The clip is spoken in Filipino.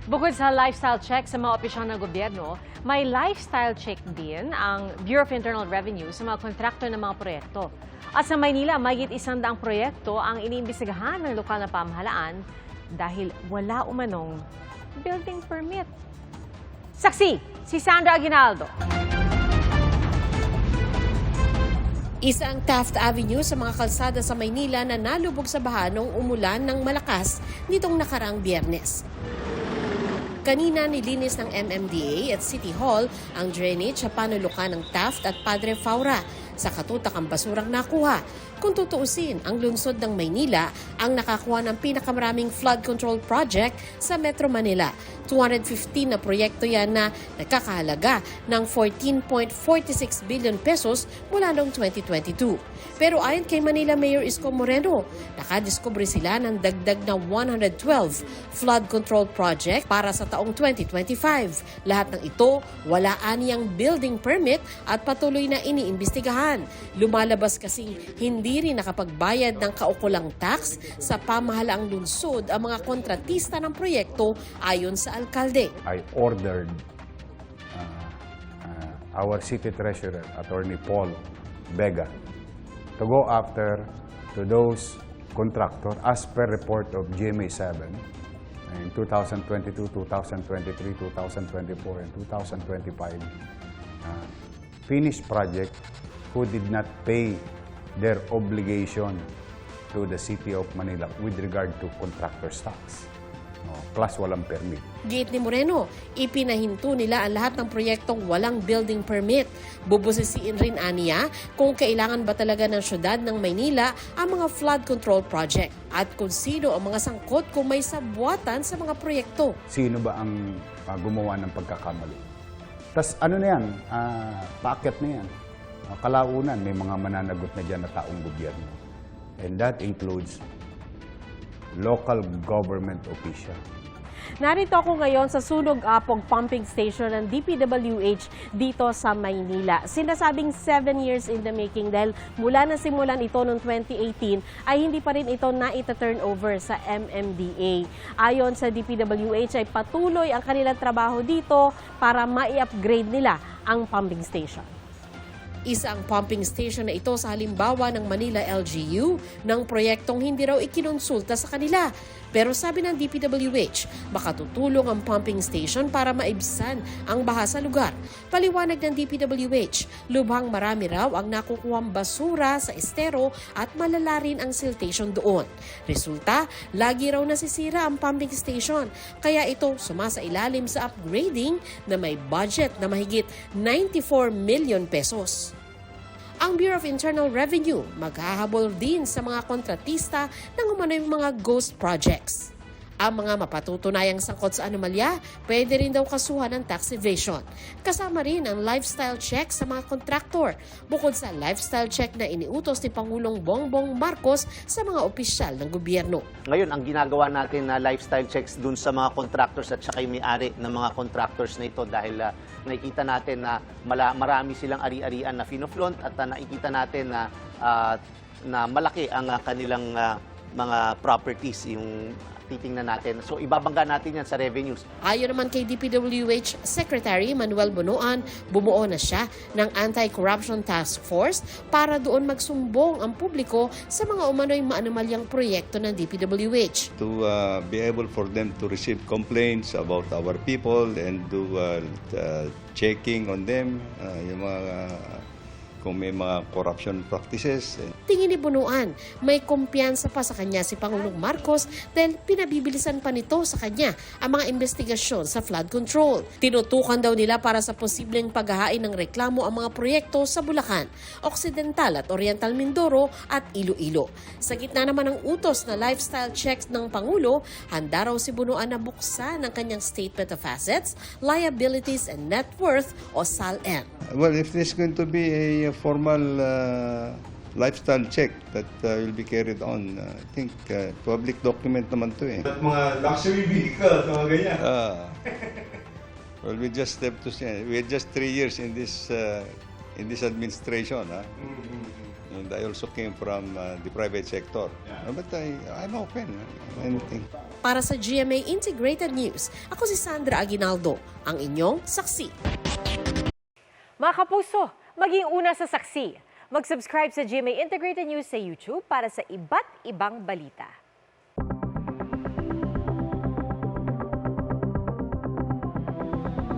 Bukod sa lifestyle check sa mga opisyal ng gobyerno, may lifestyle check din ang Bureau of Internal Revenue sa mga kontraktor ng mga proyekto. At sa Maynila, mayigit 100 proyekto ang iniimbestigahan ng lokal na pamahalaan dahil wala umanong building permit. Saksi, si Sandra Aguinaldo. Isa ang Taft Avenue sa mga kalsada sa Maynila na nalubog sa baha nung umulan ng malakas nitong nakaraang Biyernes. Kanina nilinis ng MMDA at City Hall ang drainage sa panulukan ng Taft at Padre Faura sa katutak ang basurang nakuha. Kung tutuusin, ang lungsod ng Maynila ang nakakuha ng pinakamaraming flood control project sa Metro Manila. 215 na proyekto yan na nakakahalaga ng 14.46 billion pesos mula noong 2022. Pero ayon kay Manila Mayor Isko Moreno, nakadiskubre sila ng dagdag na 112 flood control project para sa taong 2025. Lahat ng ito, wala aniyang building permit at patuloy na iniimbestigahan. Lumalabas kasing hindi rin nakapagbayad ng kaukulang tax sa pamahalaang lungsod ang mga kontratista ng proyekto ayon sa alkalde. I ordered our city treasurer, Attorney Paul Vega, to go after to those contractors as per report of GMA 7 in 2022, 2023, 2024, and 2025 finished project who did not pay their obligation to the City of Manila with regard to contractor's tax. Plus walang permit. Giit ni Moreno, ipinahinto nila ang lahat ng proyektong walang building permit. Bubusisiin rin aniya kung kailangan ba talaga ng syudad ng Maynila ang mga flood control project at kung sino ang mga sangkot kung may sabwatan sa mga proyekto. Sino ba ang gumawa ng pagkakamali? Tas ano na yan? Paakyat na yan. Kalaunan, may mga mananagot na dyan na taong gobyerno. And that includes local government official. Narito ako ngayon sa Sunog-Apog Pumping Station ng DPWH dito sa Maynila. Sinasabing 7 years in the making dahil mula na simulan ito noong 2018 ay hindi pa rin ito na-turn over sa MMDA. Ayon sa DPWH ay patuloy ang kanilang trabaho dito para ma-upgrade nila ang pumping station. Isa ang pumping station na ito sa halimbawa ng Manila LGU ng proyektong hindi raw ikinonsulta sa kanila. Pero sabi ng DPWH, makatutulong ang pumping station para maibsan ang baha sa lugar. Paliwanag ng DPWH, lubhang marami raw ang nakukuhang basura sa estero at malala rin ang siltation doon. Resulta, lagi raw nasisira ang pumping station. Kaya ito sumasailalim sa upgrading na may budget na mahigit 94 million pesos. Ang Bureau of Internal Revenue maghahabol din sa mga kontratista ng umano'y mga ghost projects. Ang mga mapatutunayang sangkot sa anomalya, pwede rin daw kasuhan ng tax evasion. Kasama rin ang lifestyle check sa mga kontraktor, bukod sa lifestyle check na iniutos ni Pangulong Bongbong Marcos sa mga opisyal ng gobyerno. Ngayon, ang ginagawa natin na lifestyle checks dun sa mga contractors at saka yung may-ari ng mga contractors na ito dahil nakikita natin na marami silang ari-arian na finoflaunt at nakikita natin na malaki ang kanilang mga properties, yung titingnan natin. So, ibabangga natin yan sa revenues. Ayon naman kay DPWH Secretary Manuel Bunuan, bumuo na siya ng Anti-Corruption Task Force para doon magsumbong ang publiko sa mga umano'y maanomalyang proyekto ng DPWH. To be able for them to receive complaints about our people and do checking on them, yung mga kung may mga corruption practices. Tingin ni Bunuan, may kumpiyansa pa sa kanya si Pangulong Marcos dahil pinabibilisan pa nito sa kanya ang mga investigasyon sa flood control. Tinutukan daw nila para sa posibleng paghahain ng reklamo ang mga proyekto sa Bulacan, Occidental at Oriental Mindoro at Iloilo. Sa gitna naman ng utos na lifestyle checks ng Pangulo, handa raw si Bunuan na buksan ang kanyang Statement of Assets, Liabilities and Net Worth o SALN. Well, if there's going to be a formal lifestyle check that will be carried on, I think public document naman to eh. At mga luxury vehicles, mga ganyan. Well, we just have to say, we're just 3 years in this administration. And I also came from the private sector. But I'm open. Anything. Para sa GMA Integrated News, ako si Sandra Aguinaldo, ang inyong saksi. Mga kapuso, maging una sa saksi. Mag-subscribe sa GMA Integrated News sa YouTube para sa iba't ibang balita.